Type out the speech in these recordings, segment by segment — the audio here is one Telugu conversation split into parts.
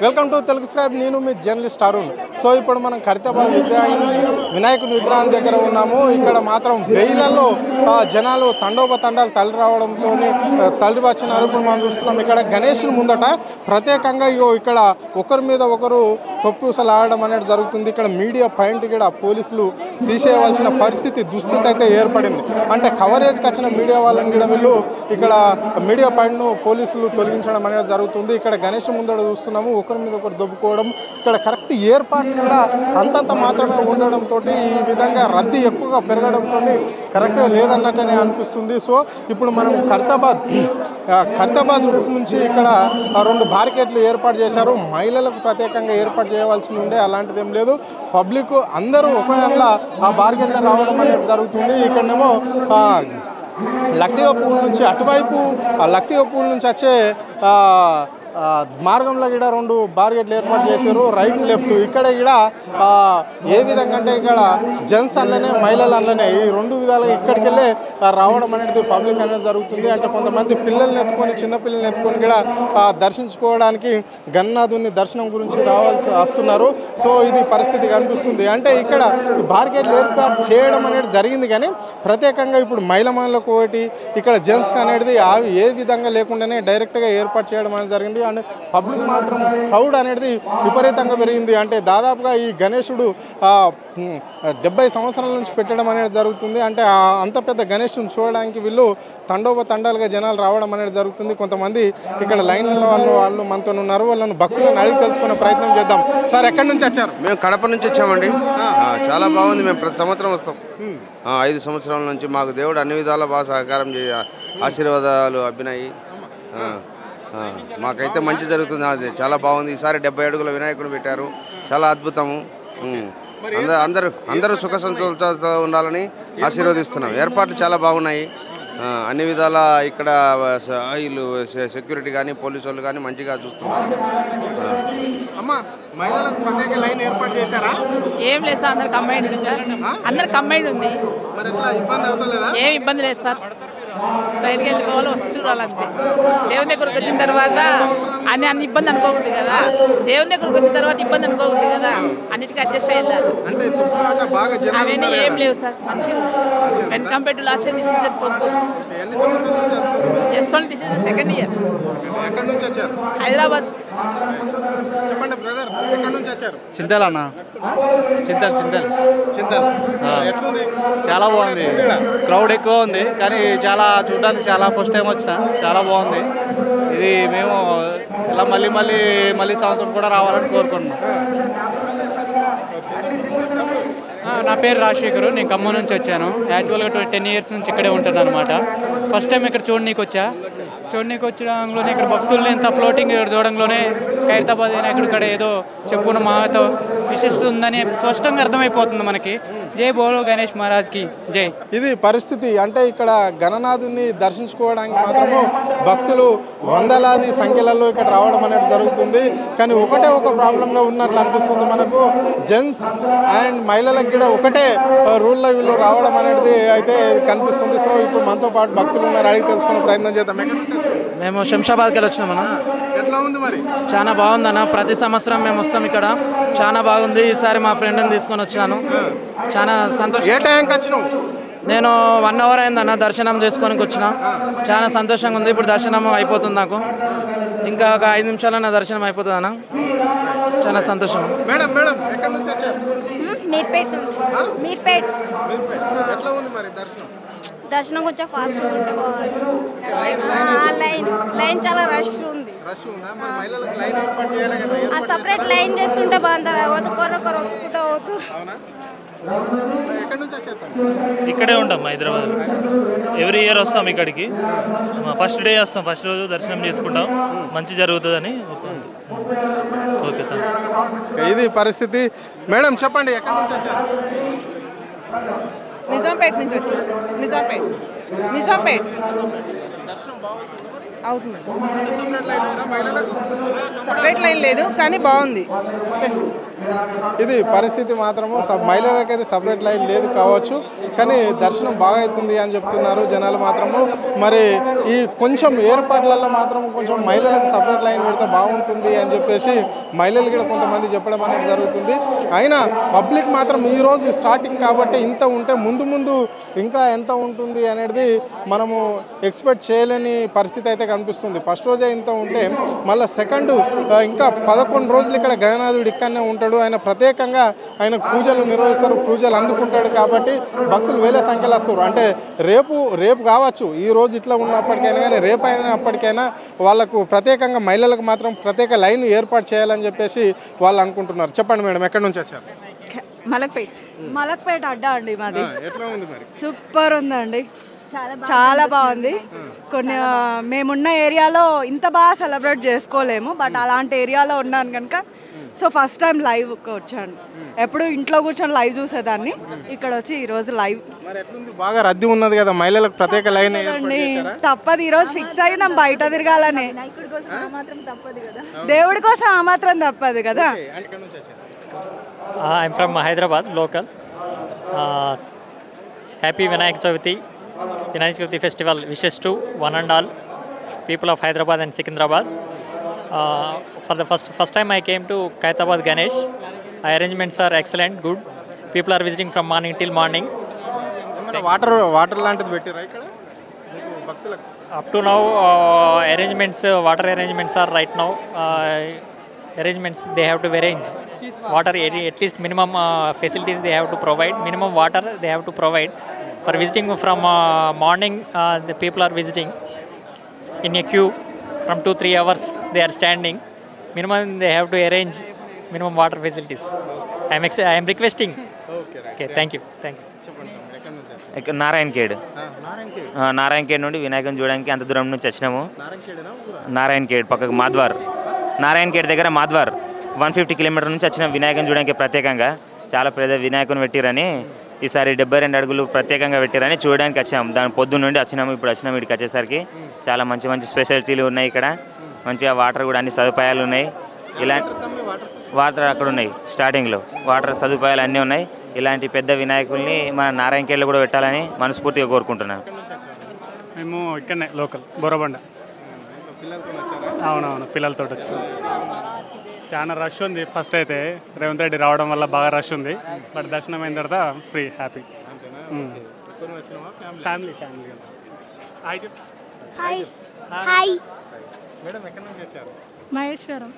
Welcome to Telugu scribe. నేను మీ జర్నలిస్ట్ అరుణ్. సో ఇప్పుడు మనం ఖైరతాబాద్ వినాయకుని విగ్రహం దగ్గర ఉన్నాము. ఇక్కడ మాత్రం వేయిలలో జనాలు తండోపతండాలు తల్లి రావడంతో తల్లి వచ్చినారు. ఇప్పుడు మనం చూస్తున్నాం ఇక్కడ గణేషుని ముందట ప్రత్యేకంగా ఇక్కడ ఒకరి మీద ఒకరు తొప్పుసలాడడం అనేది జరుగుతుంది. ఇక్కడ మీడియా పాయింట్ కూడా పోలీసులు తీసేయవలసిన దుస్థితి అయితే ఏర్పడింది. అంటే కవరేజ్కి వచ్చిన మీడియా వాళ్ళని కూడా వీళ్ళు ఇక్కడ మీడియా పాయింట్ను పోలీసులు తొలగించడం అనేది జరుగుతుంది. ఇక్కడ గణేష్ ముందర చూస్తున్నాము, ఒకరి మీద ఒకరు దొబ్బుకోవడం, ఇక్కడ కరెక్ట్ ఏర్పాట్లు కూడా అంతంత మాత్రమే ఉండడంతో ఈ విధంగా రద్దీ ఎక్కువగా పెరగడంతో కరెక్ట్గా లేదన్నట్టునే అనిపిస్తుంది. సో ఇప్పుడు మనం ఖైరతాబాద్ రూట్ నుంచి ఇక్కడ 2 బారికేడ్లు ఏర్పాటు చేశారు. మహిళలకు ప్రత్యేకంగా ఏర్పాటు చేయవలసి ఉండే అలాంటిది ఏం లేదు. పబ్లిక్ అందరూ ఒకవేళ ఆ బారికేడ్లో రావడం అనేది జరుగుతుంది. ఇక్కడనేమో లక్టిగా పూల్ నుంచి అటువైపు లక్టిగా పూల్ నుంచి వచ్చే మార్గంలో కూడా 2 బారికేడ్లు ఏర్పాటు చేశారు, రైట్ లెఫ్ట్. ఇక్కడ కూడా ఏ విధంగా అంటే ఇక్కడ జెంట్స్ అందులోనే మహిళలు అందులోనే ఈ 2 విధాలుగా ఇక్కడికి వెళ్ళే రావడం అనేది పబ్లిక్ అనేది జరుగుతుంది. అంటే కొంతమంది పిల్లల్ని ఎత్తుకొని చిన్నపిల్లల్ని ఎత్తుకొని కూడా దర్శించుకోవడానికి గణనాథుని దర్శనం గురించి వస్తున్నారు. సో ఇది పరిస్థితి కనిపిస్తుంది. అంటే ఇక్కడ బారికేడ్లు ఏర్పాటు చేయడం అనేది జరిగింది, కానీ ప్రత్యేకంగా ఇప్పుడు మహిళలకు ఒకటి ఇక్కడ జెంట్స్కి అనేది ఏ విధంగా లేకుండానే డైరెక్ట్గా ఏర్పాటు చేయడం అనేది జరిగింది. అండ్ పబ్లిక్ మాత్రం క్రౌడ్ అనేది విపరీతంగా పెరిగింది. అంటే దాదాపుగా ఈ గణేశుడు 70 సంవత్సరాల నుంచి పెట్టడం అనేది జరుగుతుంది. అంటే అంత పెద్ద గణేశుని చూడడానికి వీళ్ళు తండోపతండాలుగా జనాలు రావడం అనేది జరుగుతుంది. కొంతమంది ఇక్కడ లైన్లో వాళ్ళు మనతో ఉన్నారు. వాళ్ళని భక్తులను అడిగి తెలుసుకునే ప్రయత్నం చేద్దాం. సార్, ఎక్కడి నుంచి వచ్చారు? మేము కడప నుంచి వచ్చామండి. చాలా బాగుంది. మేము ప్రతి సంవత్సరం వస్తాం. 5 సంవత్సరాల నుంచి మాకు దేవుడు అన్ని విధాలా బాగా సహకారం ఆశీర్వాదాలు అభినయి. మాకైతే మంచి జరుగుతుంది. అది చాలా బాగుంది. ఈసారి 70 అడుగుల వినాయకుడు పెట్టారు. చాలా అద్భుతము. అందరూ సుఖ సంతోషాలతో ఉండాలని ఆశీర్వదిస్తున్నాం. ఏర్పాట్లు చాలా బాగున్నాయి. అన్ని విధాల ఇక్కడ వీళ్ళు సెక్యూరిటీ కానీ పోలీసు వాళ్ళు కానీ మంచిగా చూస్తున్నారు. ఏం లేదు సార్, అందరు కంబైండ్ ఉంది సార్. అందరు కంబైండ్ ఉంది. ఏం ఇబ్బంది లేదు సార్. స్ట్రైట్గా వెళ్ళిపోవాలి, వస్తూ చూడాలంతే. దేవుని దగ్గరకు వచ్చిన తర్వాత అన్ని ఇబ్బంది అనుకోకూడదు కదా. దేవుని దగ్గరకు వచ్చిన తర్వాత ఇబ్బంది అనుకోకూడదు కదా. అన్నిటికీ అడ్జస్ట్ అయ్యారు. అవన్నీ ఏం లేవు సార్, మంచిగా ఉంది. When compare to last year this is so good. Just only this is the second year. Hyderabad. చెప్పండి బ్రదర్, ఎక్కడి నుంచి వచ్చారు? చింతల్ అన్న. చింతల్ చాలా బాగుంది. క్రౌడ్ ఎక్కువ ఉంది, కానీ చాలా చూడడానికి చాలా ఫస్ట్ టైం వచ్చిన చాలా బాగుంది. ఇది మేము ఇలా మళ్ళీ సంవత్సరం కూడా రావాలని కోరుకుంటున్నాం. నా పేరు రాజశేఖరు. నేను ఖమ్మం నుంచి వచ్చాను. యాక్చువల్గా 10 ఇయర్స్ నుంచి ఇక్కడే ఉంటాను అనమాట. ఫస్ట్ టైం ఇక్కడ చూడనీకి వచ్చడంలోనే ఇక్కడ భక్తుల్ని ఎంత ఫ్లోటింగ్ చూడంలోనే ఖైరతాబాద్ వినాయకుడు ఇక్కడ ఏదో చెప్పుకున్న మాతో విశిష్టత ఉందని స్పష్టంగా అర్థమైపోతుంది మనకి. జై బోలో గణేష్ మహారాజ్కి జై. ఇది పరిస్థితి. అంటే ఇక్కడ గణనాథుని దర్శించుకోవడానికి మాత్రము భక్తులు వందలాది సంఖ్యలలో ఇక్కడ రావడం అనేది జరుగుతుంది. కానీ ఒక ప్రాబ్లంగా ఉన్నట్లు అనిపిస్తుంది మనకు. జెంట్స్ అండ్ మహిళలకు కూడా ఒకటే రూల్లో వీళ్ళు రావడం అనేది అయితే కనిపిస్తుంది. సో ఇప్పుడు మనతో పాటు భక్తులు ఉన్నారు, అడిగి తెలుసుకునే ప్రయత్నం చేద్దాం. మేము శంషాబాద్కి వెళ్ళి వచ్చినాం అన్న. ఎట్లా ఉంది మరి? చాలా బాగుందన్న. ప్రతి సంవత్సరం మేము వస్తాం ఇక్కడ. చాలా బాగుంది. ఈసారి మా ఫ్రెండ్ని తీసుకొని వచ్చాను. చాలా సంతోషం. ఏ టైంకి వచ్చినావు? నేను 1 అవర్ అయిందన్న దర్శనం చేసుకోనికి వచ్చిన. చాలా సంతోషంగా ఉంది. ఇప్పుడు దర్శనం అయిపోతుంది నాకు. ఇంకా ఒక 5 నిమిషాల దర్శనం అయిపోతుంది అన్న. చాలా సంతోషం. మేడం ఎక్కడి నుంచి వచ్చారు? మీర్పేట్ నుంచి. మీర్పేట్. ఎట్లా ఉంది మరి దర్శనం? దర్శనం కొంచెం ఫాస్ట్ ఉంటే లైన్ చాలా రష్ ఉంది. సపరేట్ లైన్ చేస్తుంటే బాగుంటారు. ఒత్తుకొరొకరు ఒత్తుకుంటూ పోతూ. ఇక్కడే ఉంటాం హైదరాబాద్లో. ఎవ్రీ ఇయర్ వస్తాం ఇక్కడికి. ఫస్ట్ డే వస్తాం. ఫస్ట్ రోజు దర్శనం చేసుకుంటాం. మంచి జరుగుతుందని. ఓకే, ఇది పరిస్థితి. మేడం చెప్పండి, ఎక్కడి నుంచి వచ్చారు? నిజాంపేట్ నుంచి వచ్చారు. నిజాంపేట్. దర్శనం బాగుంది. అవుతుంది. సపరేట్ లైన్ ఉందా మహిళలకు? సపరేట్ లైన్ లేదు కానీ బాగుంది. ఇది పరిస్థితి మాత్రము మహిళలకైతే సపరేట్ లైన్ లేదు కావచ్చు, కానీ దర్శనం బాగా అవుతుంది అని చెప్తున్నారు జనాలు మాత్రము. మరి ఈ కొంచెం ఏర్పాట్లలో మాత్రం కొంచెం మహిళలకు సపరేట్ లైన్ పెడితే బాగుంటుంది అని చెప్పేసి మహిళలు కూడా కొంతమంది చెప్పడం అనేది జరుగుతుంది. అయినా పబ్లిక్ మాత్రం ఈరోజు స్టార్టింగ్ కాబట్టి ఇంత ఉంటే ముందు ముందు ఇంకా ఎంత ఉంటుంది అనేది మనము ఎక్స్పెక్ట్ చేయలేని పరిస్థితి అయితే కనిపిస్తుంది. ఫస్ట్ రోజే ఇంత ఉంటే మళ్ళీ సెకండ్ ఇంకా 11 రోజులు ఇక్కడ గణనాథుడు ఇక్కడనే ఉంటాడు. ఆయన ప్రత్యేకంగా ఆయన పూజలు నిర్వహిస్తారు, పూజలు అందుకుంటాడు కాబట్టి భక్తులు వేల సంఖ్యలో వస్తారు. అంటే రేపు కావచ్చు, ఈ రోజు ఇట్లా ఉన్నప్పటికైనా కానీ రేపు అయినప్పటికైనా వాళ్ళకు ప్రత్యేకంగా మహిళలకు మాత్రం ప్రత్యేక లైన్ ఏర్పాటు చేయాలని చెప్పేసి వాళ్ళు అనుకుంటున్నారు. చెప్పండి మేడం, ఎక్కడి నుంచి వచ్చారు? మలక్పేట అడ్డా అండి మాది. ఎట్లా ఉంది మరి? సూపర్ ఉందండి, చాలా బాగుంది. కొన్ని మేమున్న ఏరియాలో ఇంత బాగా సెలబ్రేట్ చేసుకోలేము, బట్ అలాంటి ఏరియాలో ఉన్నాను కనుక సో ఫస్ట్ టైం లైవ్కి వచ్చాను. ఎప్పుడు ఇంట్లో కూర్చొని లైవ్ చూసేదాన్ని, ఇక్కడ వచ్చి ఈరోజు లైవ్. బాగా రద్దీ ఉన్నది కదా, మహిళలకు ప్రత్యేక లైన్ తప్పదు. ఈరోజు ఫిక్స్ అయినాం బయట తిరగాలని. దేవుడి కోసం ఆ మాత్రం తప్పదు కదా. I'm from Hyderabad, local. Happy Vinayak Chavithi festival wishes to one and all people of Hyderabad and Secunderabad. For the first time I came to Kaitabad Ganesh. Arrangements are excellent, good. People are visiting from morning till morning. Water లాంటిది పెట్టిరా ఇక్కడ భక్తులకు? Up to now, water arrangements are right now. Arrangements they have to arrange. Water, at least minimum facilities they have to provide. Minimum water they have to provide. For visiting from morning, the people are visiting in a queue from 2-3 hours. They are standing. Minimum they have to arrange minimum water facilities. I am requesting. Okay, thank you. Narayana Khed నుండి వినాయకుని చూడడానికి అంత దూరం నుంచి వచ్చినాము. నారాయణ ఖేడ్ పక్కకు మాద్వార్, నారాయణ ఖేడ్ దగ్గర మాద్వార్ 150 కిలోమీటర్ నుంచి వచ్చిన వినాయకుని చూడడానికి ప్రత్యేకంగా. చాలా పెద్ద వినాయకుని పెట్టిరని ఈసారి 72 అడుగులు ప్రత్యేకంగా పెట్టిరని చూడడానికి వచ్చాము. దాని పొద్దున్న నుండి వచ్చినాము, ఇప్పుడు వచ్చినాము. ఇక్కడికి వచ్చేసరికి చాలా మంచి స్పెషాలిటీలు ఉన్నాయి ఇక్కడ. మంచిగా వాటర్ కూడా అన్ని సదుపాయాలు ఉన్నాయి. వాటర్ అక్కడ ఉన్నాయి, స్టార్టింగ్లో వాటర్ సదుపాయాలు అన్నీ ఉన్నాయి. ఇలాంటి పెద్ద వినాయకుల్ని మన నారాయణ ఖేడ్లో కూడా పెట్టాలని మనస్ఫూర్తిగా కోరుకుంటున్నాను. మేము ఇక్కడనే లోకల్ బొరబండ. అవునవును, పిల్లలతో వచ్చాం. చాలా రష్ ఉంది. ఫస్ట్ అయితే రేవంత్ రెడ్డి రావడం వల్ల బాగా రష్ ఉంది, బట్ దర్శనం అయిన తర్వాత ఫ్రీ హ్యాపీ. ఫ్యామిలీ మహేశ్వరం.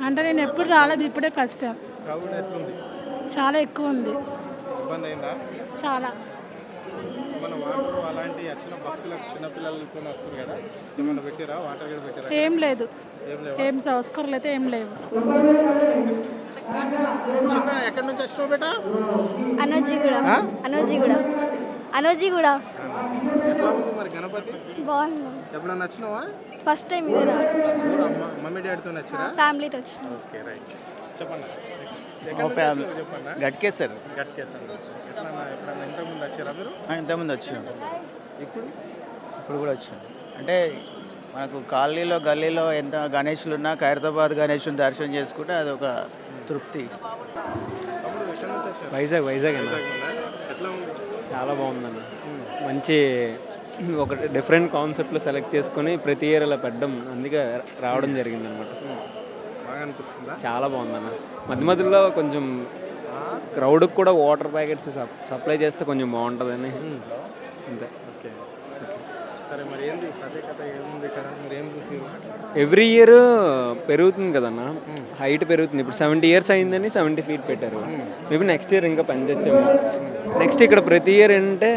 అంటే నేను ఎప్పుడు రాలేదు, ఇప్పుడే ఫస్ట్ టైం. చాలా ఎక్కువ ఉంది, చాలా. ఏం లేదు, ఏం సంస్కారాలు అయితే ఏం లేవు. ఎక్కడి నుంచి వచ్చినావు బేటా? అనోజీగూడ. ఎట్లా ఉంది మరి గణపతి? బాగుంది. ఎప్పుడన్నా వచ్చినావా? ఫస్ట్ టైం ఇదే రావడం. మమ్మీ డాడీతో వచ్చారా? ఫ్యామిలీతో వచ్చిన. Okay, right. చెప్పండి. గట్కేసర్. ఇంతకుముందు వచ్చారా మీరు? ఇంతకుముందు వచ్చినాం, ఇప్పుడు కూడా వచ్చినాం. అంటే మనకు కాలనీలో గల్లీలో ఎంత గణేషులు ఉన్నా ఖైరతాబాద్ గణేషుని దర్శనం చేసుకుంటే అదొక తృప్తి. వైజాగ్ అన్న. చాలా బాగుందన్న. మంచి ఒక డిఫరెంట్ కాన్సెప్ట్లో సెలెక్ట్ చేసుకొని ప్రతి ఇయర్ అలా పెట్టడం, అందుకే రావడం జరిగింది అనమాట. చాలా బాగుందన్న. మధ్యలో కొంచెం క్రౌడ్కి కూడా వాటర్ ప్యాకెట్స్ సప్లై చేస్తే కొంచెం బాగుంటుందని అంతే. ఎవ్రీ ఇయర్ పెరుగుతుంది కదన్న, హైట్ పెరుగుతుంది. ఇప్పుడు 70 years అయిందని 70 feet పెట్టారు. మేబీ నెక్స్ట్ ఇయర్ ఇంకా పెంచొచ్చేమో. నెక్స్ట్ ఇక్కడ ప్రతి ఇయర్ ఏంటంటే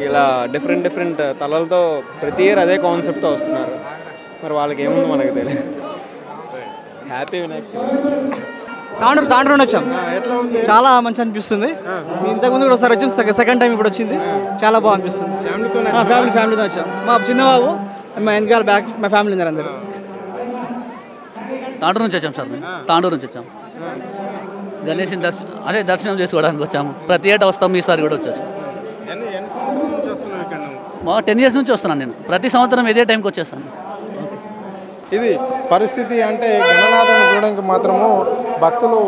ఇలా డిఫరెంట్ తలలతో ప్రతి ఇయర్ అదే కాన్సెప్ట్తో వస్తున్నారు. మరి వాళ్ళకి ఏముందో మనకు తెలియదు. హ్యాపీ వినాయక్. తాండూరు వచ్చాం. చాలా మంచి అనిపిస్తుంది. ఇంతకుముందు కూడా ఒకసారి వచ్చాం, సెకండ్ టైం ఇప్పుడు వచ్చింది. చాలా బాగా అనిపిస్తుంది. ఫ్యామిలీతో వచ్చాం. మా చిన్నబాబు, మా వెనకాల బ్యాక్ మా ఫ్యామిలీ ఉన్నారు అందరూ. తాండూరు నుంచి వచ్చాం సార్. తాండూరు నుంచి వచ్చాం. గణేష్ దర్శనం చేసుకోవడానికి వచ్చాము. ప్రతి ఏటా వస్తాము, ఈసారి కూడా వచ్చేసాం. 10 ఇయర్స్ నుంచి వస్తున్నాను నేను. ప్రతి సంవత్సరం ఇదే టైంకి వచ్చేస్తాను. ఇది పరిస్థితి. అంటే గణనాథుని చూడడానికి మాత్రము భక్తులు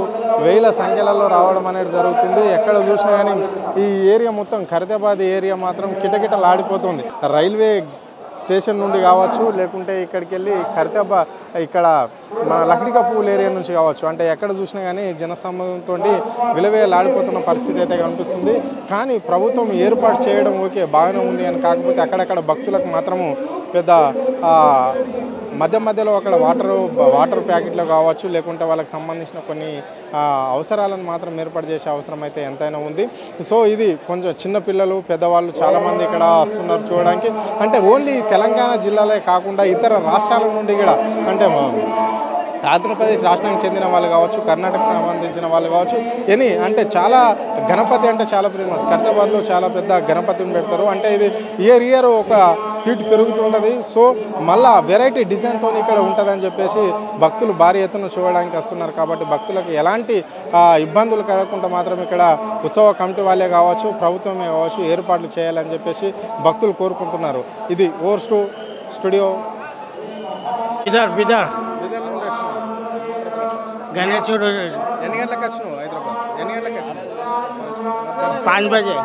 వేల సంఖ్యలలో రావడం అనేది జరుగుతుంది. ఎక్కడ చూసినా కానీ ఈ ఏరియా మొత్తం ఖైరతాబాద్ ఏరియా మాత్రం కిటకిటలాడిపోతుంది. రైల్వే స్టేషన్ నుండి కావచ్చు, లేకుంటే ఇక్కడికి వెళ్ళి ఖైరతాబాద్ ఇక్కడ మన లక్డికపూల్ ఏరియా నుంచి కావచ్చు, అంటే ఎక్కడ చూసినా కానీ జనసమ్మతంతో విలవేలాడిపోతున్న పరిస్థితి అయితే కనిపిస్తుంది. కానీ ప్రభుత్వం ఏర్పాటు చేయడం ఓకే బాగానే ఉంది అని, కాకపోతే అక్కడక్కడ భక్తులకు మాత్రము పెద్ద మధ్యలో అక్కడ వాటర్ ప్యాకెట్లు కావచ్చు, లేకుంటే వాళ్ళకి సంబంధించిన కొన్ని అవసరాలను మాత్రం ఏర్పాటు చేసే అవసరం అయితే ఎంతైనా ఉంది. సో ఇది కొంచెం చిన్నపిల్లలు పెద్దవాళ్ళు చాలామంది ఇక్కడ వస్తున్నారు చూడడానికి. అంటే ఓన్లీ తెలంగాణ జిల్లాలే కాకుండా ఇతర రాష్ట్రాల నుండి కూడా, అంటే ఆంధ్రప్రదేశ్ రాష్ట్రానికి చెందిన వాళ్ళు కావచ్చు, కర్ణాటకకు సంబంధించిన వాళ్ళు కావచ్చు, అంటే చాలా గణపతి అంటే చాలా ఫేమస్. ఖైరతాబాద్లో చాలా పెద్ద గణపతిని పెడతారు. అంటే ఇది ఇయర్ ఒక ఫీట్ పెరుగుతుంటుంది. సో మళ్ళా వెరైటీ డిజైన్తో ఇక్కడ ఉంటుందని చెప్పేసి భక్తులు భారీ ఎత్తున చూడడానికి వస్తున్నారు. కాబట్టి భక్తులకు ఎలాంటి ఇబ్బందులు కలగకుండా మాత్రం ఇక్కడ ఉత్సవ కమిటీ వాళ్ళే కావచ్చు, ప్రభుత్వమే కావచ్చు ఏర్పాట్లు చేయాలని చెప్పేసి భక్తులు కోరుకుంటున్నారు. ఇది ఓవర్ స్టూడియో బిదర్ గణేశుడు. ఎన్ని గంటలకు వచ్చినావు హైదరాబాద్? ఎన్ని గంటలకు వచ్చినావు? 5 బజే.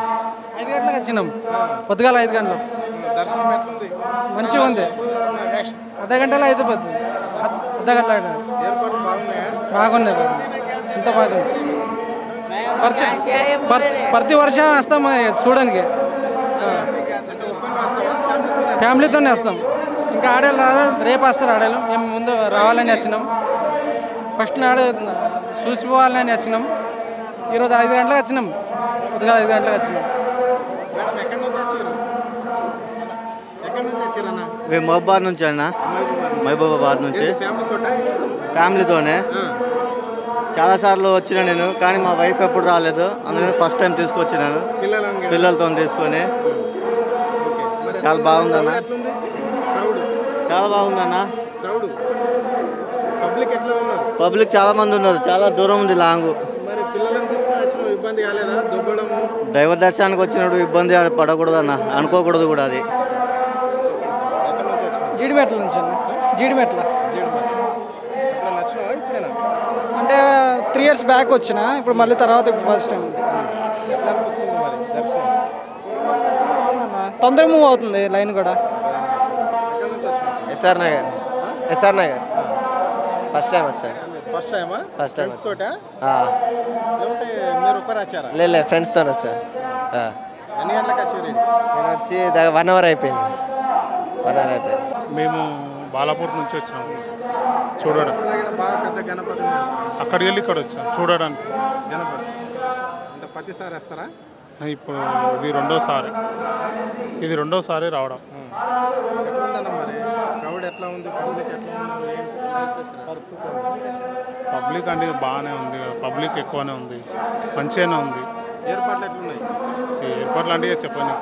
5 గంటలకు వచ్చినాం. పొద్దుగాల 5 గంటలకు. దర్శనం ఎట్లుంది? మంచిగా ఉంది. అర్ధ గంటలో అయిపోతుంది. అర్ధ గంట ఏర్పాట్లు బాగున్నాయా? బాగున్నాయి. ఎంత బాగుంది. ప్రతి వర్షం వస్తాం చూడడానికి. ఫ్యామిలీతోనే వస్తాం. ఇంకా ఆడేళ్ళు రేపు వస్తారు. ఆడేళ్ళు మేము ముందు రావాలని వచ్చినాం. ఫస్ట్ నాడు చూసిపోవాలని వచ్చినాం. ఈరోజు 5 గంటలకు వచ్చినాం. పొద్దుగా 5 గంటలకు వచ్చినాం. మేము మహబాద్ నుంచి అన్న, మహబూబాబాద్ నుంచి ఫ్యామిలీతోనే. చాలాసార్లు వచ్చినా నేను, కానీ మా వైఫ్ ఎప్పుడు రాలేదు. అందుకని ఫస్ట్ టైం తీసుకొచ్చినాను పిల్లలతో తీసుకొని. చాలా బాగుందన్న, చాలా బాగుందన్న. పబ్లిక్ చాలా మంది ఉన్నారు. చాలా దూరం ఉంది, లాంగ్. దైవ దర్శనానికి వచ్చినప్పుడు ఇబ్బంది పడకూడదన్న, అనుకోకూడదు కూడా. అది జీడిమెట్ల నుంచి అన్న. జీడిమెట్ల అంటే 3 years బ్యాక్ వచ్చిన, ఇప్పుడు మళ్ళీ తర్వాత ఇప్పుడు ఫస్ట్ టైం ఉంది. తొందరగా మూవ్ అవుతుంది లైన్ కూడా. ఎస్ఆర్ నగర్ ఫస్ట్ టైం వచ్చాను. ఫస్ట్ టైం మీరు ఒక్కరు వచ్చారా? లేదు, ఫ్రెండ్స్తో వచ్చాను. ఎన్ని గంటలకు వచ్చారు? నేను వచ్చి 1 hour అయిపోయింది. 1 hour అయిపోయింది. మేము బాలాపూర్ నుంచి వచ్చాము చూడడం. బాగా పెద్ద గణపతి అక్కడికి వెళ్ళి ఇక్కడ వచ్చాం చూడడానికి. గణపతి అంటే ప్రతిసారి వస్తారా? ఇప్పుడు ఇది రెండోసారి రావడం. మరి క్రౌడ్ ఎట్లా ఉంది? పబ్లిక్ ఎట్లా ఉంది? పబ్లిక్ అంటే బాగానే ఉంది కదా, పబ్లిక్ ఎక్కువనే ఉంది, మంచిగానే ఉంది. ఏర్పాట్లు ఎట్లున్నాయి? ఏర్పాట్లు అంటే చెప్పండి.